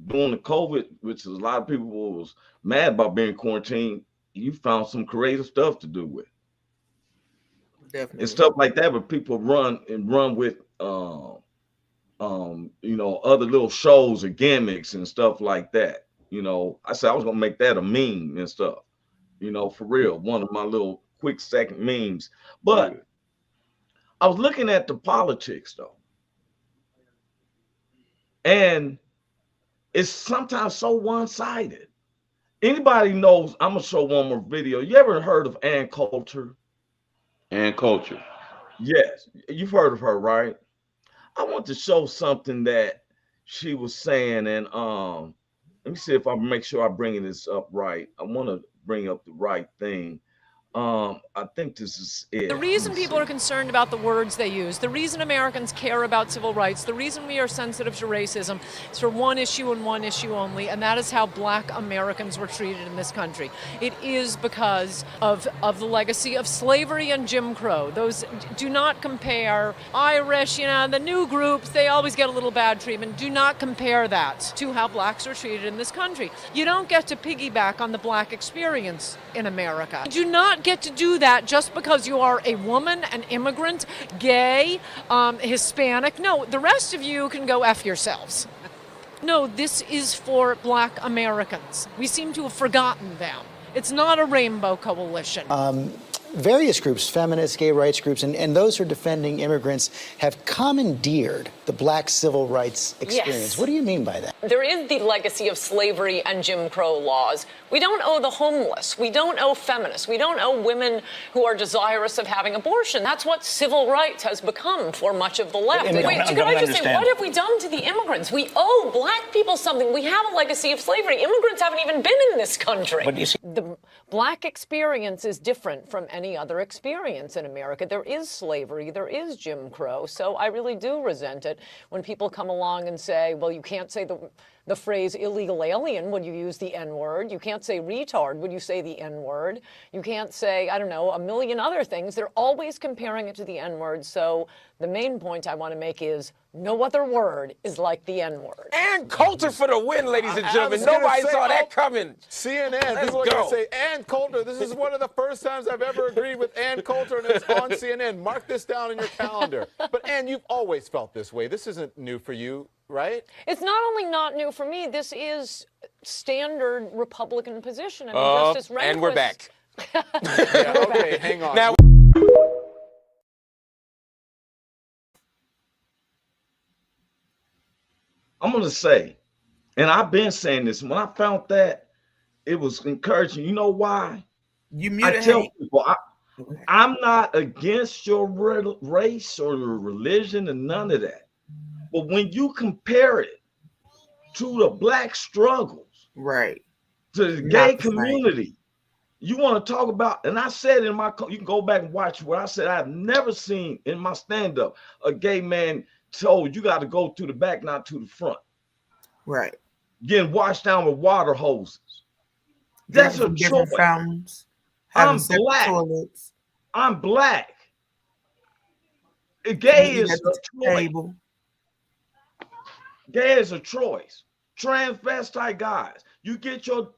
during the COVID, which is a lot of people was mad about being quarantined. You found some creative stuff to do with. Definitely. And stuff like that, but people run with you know, other little shows or gimmicks and stuff like that. You know, I said I was gonna make that a meme and stuff, you know, for real. One of my little quick second memes. But I was looking at the politics though. And it's sometimes so one-sided. Anybody knows, I'm gonna show one more video. You ever heard of Ann Coulter? Ann Coulter. Yes, you've heard of her, right? I want to show something that she was saying, and let me see if I make sure I'm bringing this up right. I want to bring up the right thing. I think this is it. The reason people are concerned about the words they use, the reason Americans care about civil rights, the reason we are sensitive to racism is for one issue and one issue only, and that is how Black Americans were treated in this country. It is because of the legacy of slavery and Jim Crow. Those do not compare. Irish, you know, the new groups, they always get a little bad treatment. Do not compare that to how Blacks are treated in this country. You don't get to piggyback on the Black experience in America. You do not get to do that just because you are a woman, an immigrant, gay, Hispanic. No, the rest of you can go F yourselves. No, this is for Black Americans. We seem to have forgotten them. It's not a rainbow coalition. Various groups, feminists, gay rights groups, and those who are defending immigrants have commandeered the Black civil rights experience. Yes. What do you mean by that? There is the legacy of slavery and Jim Crow laws. We don't owe the homeless. We don't owe feminists. We don't owe women who are desirous of having abortion. That's what civil rights has become for much of the left. Wait, could I just say, what have we done to the immigrants? We owe Black people something. We have a legacy of slavery. Immigrants haven't even been in this country. What do you see? The Black experience is different from any other experience in America. There is slavery, there is Jim Crow, so I really do resent it when people come along and say, well, you can't say the phrase illegal alien when you use the N-word. You can't say retard when you say the N-word. You can't say, I don't know, a million other things. They're always comparing it to the N-word. So the main point I want to make is no other word is like the N-word. Ann Coulter for the win, ladies and gentlemen. Nobody saw that coming. CNN, Let's this is what go. I say. Ann Coulter, this is one of the first times I've ever agreed with Ann Coulter, and it's on CNN. Mark this down in your calendar. But Ann, you've always felt this way. This isn't new for you, right? It's not only not new for me, this is standard Republican position. I mean, Justice Rehnquist... And we're back. Yeah, okay, hang on. Now, I'm gonna say, and I've been saying this, when I found that, it was encouraging. You know why? I tell people, I'm not against your race or your religion and none of that. But when you compare it to the Black struggles, right, to the gay community, you want to talk about, and I said in my, you can go back and watch what I said. I've never seen in my stand-up a gay man told you got to go to the back, not to the front. Right. Getting washed down with water hoses. That's a different choice. fountains. I'm black. Toilets. I'm black. Gay is a choice. Gay is a choice. Transvestite guys, you get your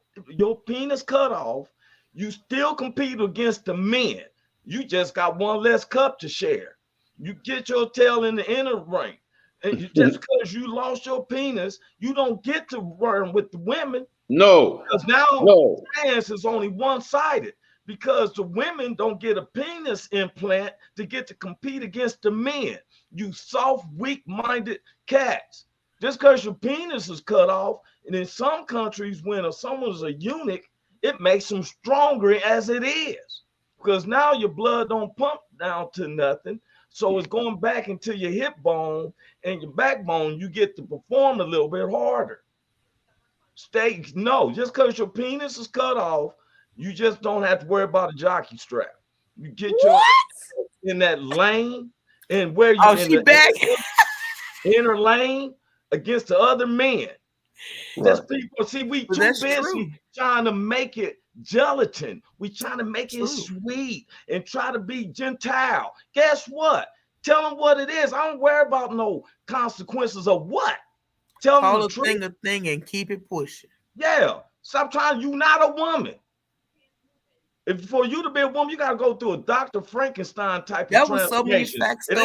penis cut off, you still compete against the men. You just got one less cup to share. You get your tail in the inner ring. And just because you lost your penis, you don't get to run with the women. No. Because now trans is only one-sided. Because the women don't get a penis implant to get to compete against the men. You soft, weak-minded cats. Just because your penis is cut off, and in some countries, when someone's a eunuch, it makes them stronger as it is. Because now your blood don't pump down to nothing. So it's going back into your hip bone and your backbone. You get to perform a little bit harder. Just because your penis is cut off, you just don't have to worry about a jockey strap. You get your in that lane and where you in the inner lane against the other men. Right. Just people see we too busy trying to make it gelatin. We trying to make it sweet and try to be Gentile. Guess what? Tell them what it is. I don't worry about no consequences of what. Tell them the truth. Call a thing and keep it pushing. Yeah. Sometimes you're not a woman. If for you to be a woman, you got to go through a Dr. Frankenstein type of transformation. It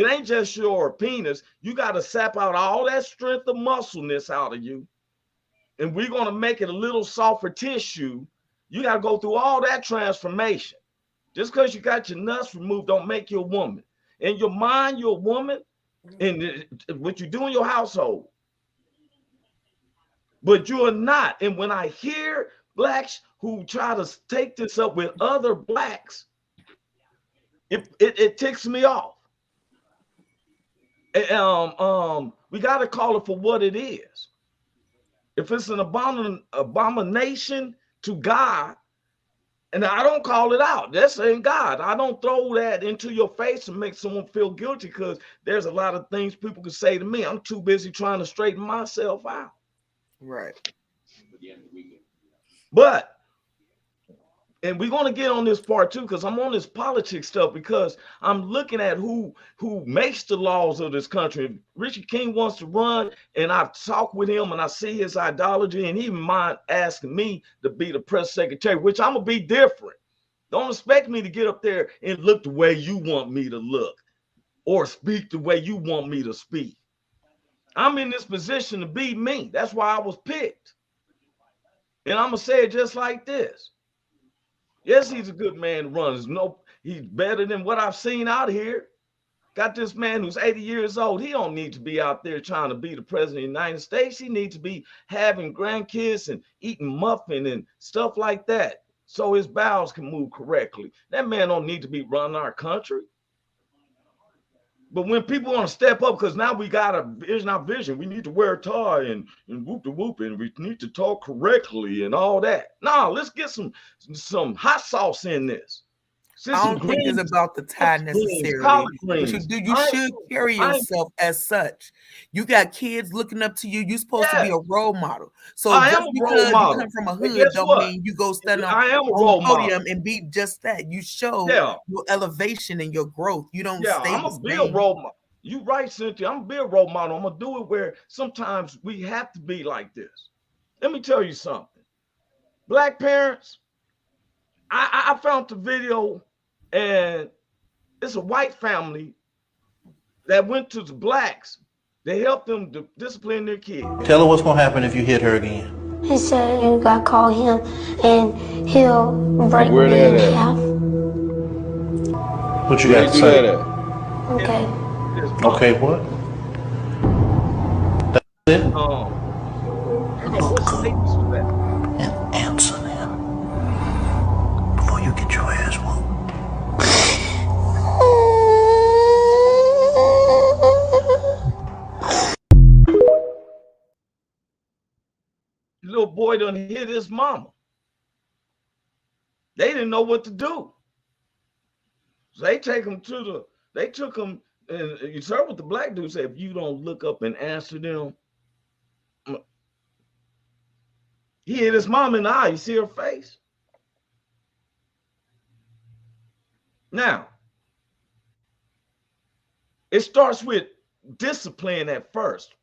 ain't just your penis. You got to sap out all that strength of muscleness out of you. And we're going to make it a little softer tissue. You got to go through all that transformation. Just because you got your nuts removed don't make you a woman. In your mind, you're a woman. And what you do in your household. But you're not. And when I hear blacks who try to take this up with other blacks, it ticks me off. We got to call it for what it is. If it's an abomination to God, and I don't call it out, that's ain't God. I don't throw that into your face and make someone feel guilty, because there's a lot of things people can say to me. I'm too busy trying to straighten myself out. Right. But, and we're going to get on this part too, because I'm on this politics stuff, because I'm looking at who makes the laws of this country. If Richard King wants to run, and I've talked with him and I see his ideology, and he even mind asking me to be the press secretary, which I'm going to be different. Don't expect me to get up there and look the way you want me to look or speak the way you want me to speak. I'm in this position to be me. That's why I was picked. And I'm going to say it just like this. Yes, he's a good man to run. He's better than what I've seen out here. Got this man who's 80 years old. He don't need to be out there trying to be the president of the United States. He needs to be having grandkids and eating muffin and stuff like that, so his bowels can move correctly. That man don't need to be running our country. But when people want to step up, because now we got a vision, we need to wear a tie and whoop the whoop, and we need to talk correctly and all that. No, let's get some hot sauce in this. I don't think it's about the tie necessarily. You should carry yourself as such. You got kids looking up to you. You're supposed to be a role model. So just because you come from a hood don't mean you go stand on the podium and be just that. You show your elevation and your growth. You don't stay I'm gonna be a role model. You right, Cynthia. I'm gonna be a role model. I'm gonna do it where sometimes we have to be like this. Let me tell you something. Black parents, I found the video. And it's a white family that went to the blacks. They helped them to discipline their kids. Tell her what's going to happen if you hit her again. He said you got to call him and he'll break me in half. What you got to say? Okay. Okay, what? That's it? What state was that? And answer them before you get your ass whooped. Little boy done hit his mama. They didn't know what to do. So they took him And you heard what the black dude said, if you don't look up and answer them, he hit his mom in the eye. You see her face? Now, it starts with discipline at first.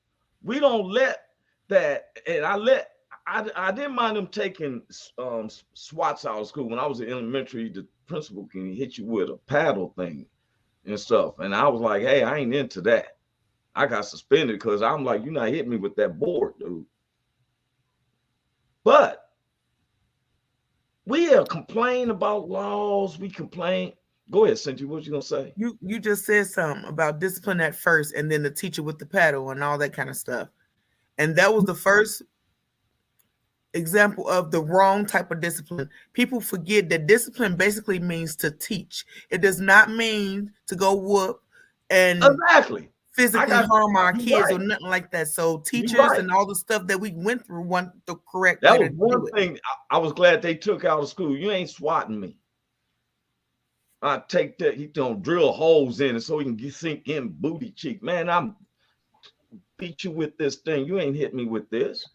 We don't let that, and I didn't mind them taking SWATs out of school. When I was in elementary, the principal can hit you with a paddle thing and stuff. And I was like, hey, I ain't into that. I got suspended because I'm like, you're not hitting me with that board, dude. But we have complained about laws. We complain. Go ahead, Cynthia. What you gonna say? You just said something about discipline at first, and then the teacher with the paddle and all that kind of stuff. And that was the first example of the wrong type of discipline. People forget that discipline basically means to teach. It does not mean to go whoop and physically harm our kids or nothing like that. So teachers and all the stuff that we went through want the correct way to do it. That was one thing I was glad they took out of school. You ain't swatting me. I take that, he don't drill holes in it so he can sink in booty cheek. Man, I'm beat you with this thing. You ain't hit me with this.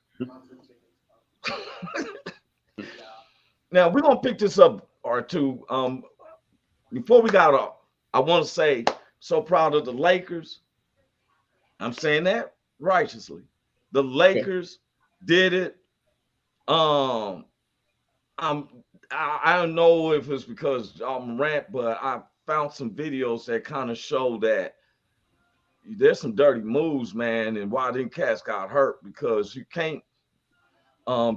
Now we're gonna pick this up or two. Before we got off, I want to say so proud of the Lakers. I'm saying that righteously. The Lakers did it. I don't know if it's because I'm rant, but I found some videos that kind of show that there's some dirty moves, man, and why them cats got hurt because you can't.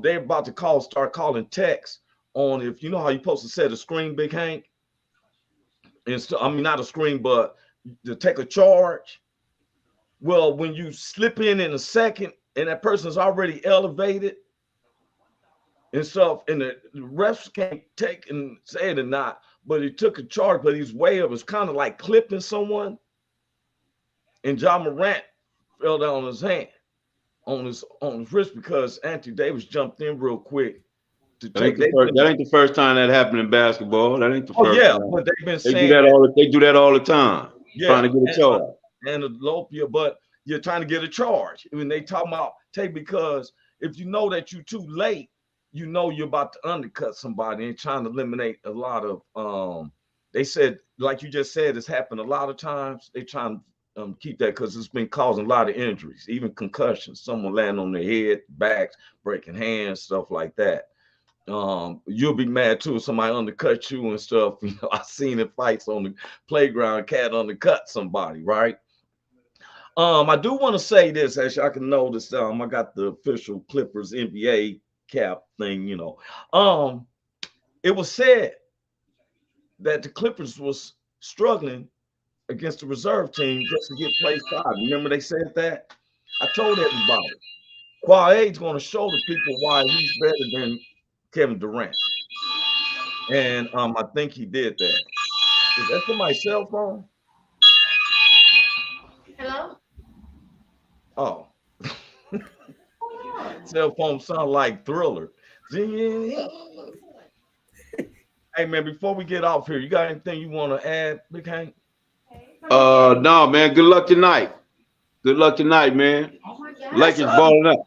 They're about to start calling texts on if you know how you're supposed to set a screen, Big Hank. And so, I mean, not a screen, but to take a charge. Well, when you slip in a second and that person's already elevated and stuff, and the refs can't take and say it or not, but he took a charge, but he's way up. It's kind of like clipping someone. And John Morant fell down on his hand, on his wrist, because Anthony Davis jumped in real quick to take. That ain't the first time that happened in basketball. That ain't the first time. But they've been saying they do that all the time. Trying to get a charge. And Lopia, but you're trying to get a charge. When they talk about because if you know that you're too late, you know you're about to undercut somebody and trying to eliminate a lot of they said, like you just said, it's happened a lot of times. They trying to keep that because it's been causing a lot of injuries, even concussions, someone landing on their head, backs, breaking hands, stuff like that. You'll be mad too if somebody undercut you and stuff. You know, I've seen in fights on the playground, cat undercut somebody, right? I do want to say this, as y'all can notice, I got the official Clippers NBA cap thing, you know. It was said that the Clippers was struggling against the reserve team just to get play 5. Remember they said that? I told everybody. Quade's going to show the people why he's better than Kevin Durant. And I think he did that. Is that somebody's cell phone? Hello? Oh. Cell phone sound like Thriller. Hey man, before we get off here, you got anything you want to add, Big Hank? No, man. Good luck tonight. Good luck tonight, man. Lakers balling up.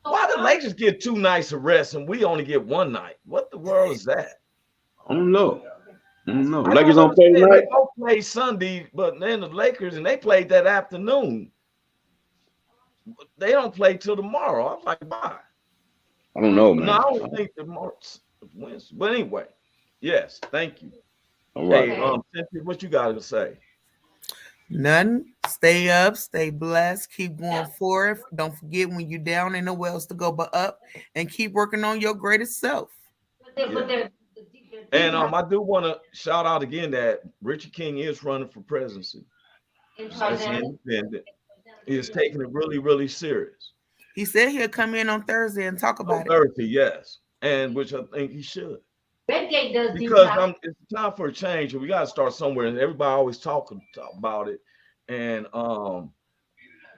Why the Lakers get 2 nights of rest and we only get 1 night? What the world is that? I don't know. Lakers don't play tonight. They both play Sunday, but then the Lakers and they played that afternoon. They don't play till tomorrow. I'm like, why? I don't know, man. No, I don't think tomorrow's Wednesday. But anyway, yes, thank you. All right. Hey, Cynthia, what you got to say? None. Stay up, stay blessed, keep going forward. Don't forget when you're down, ain't nowhere else to go but up, and keep working on your greatest self. Yeah. And I do want to shout out again that Richard King is running for presidency. As an independent. He is taking it really, really serious. He said he'll come in on Thursday and talk about it. Thursday, yes. And which I think he should. Because it's time for a change, and we got to start somewhere. And everybody always talk about it. And I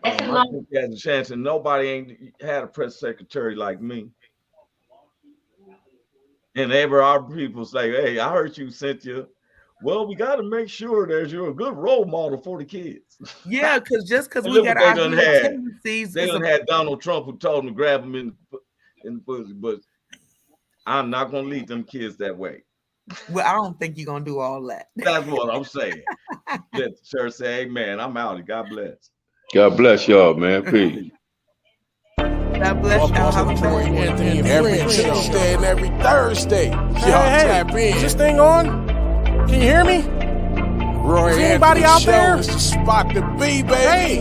think he has a chance. And nobody ain't had a press secretary like me. And ever our people say, "Hey, I heard you, Cynthia. Well, we got to make sure that you're a good role model for the kids. Yeah, because just because And we look got what our they done good had. tendencies, They it's done had Donald Trump who told them to grab them in the pussy, but I'm not gonna lead them kids that way. well, I don't think you're gonna do all that. That's what I'm saying. Let the church say amen. I'm out. God bless. God bless y'all, man. Peace. God bless y'all. Roy Anthony every Tuesday and every Thursday. Y'all tap in. Is this thing on? Can you hear me? Roy Is anybody Anthony out Show there? is the spot to be, baby. Hey,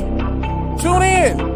tune in.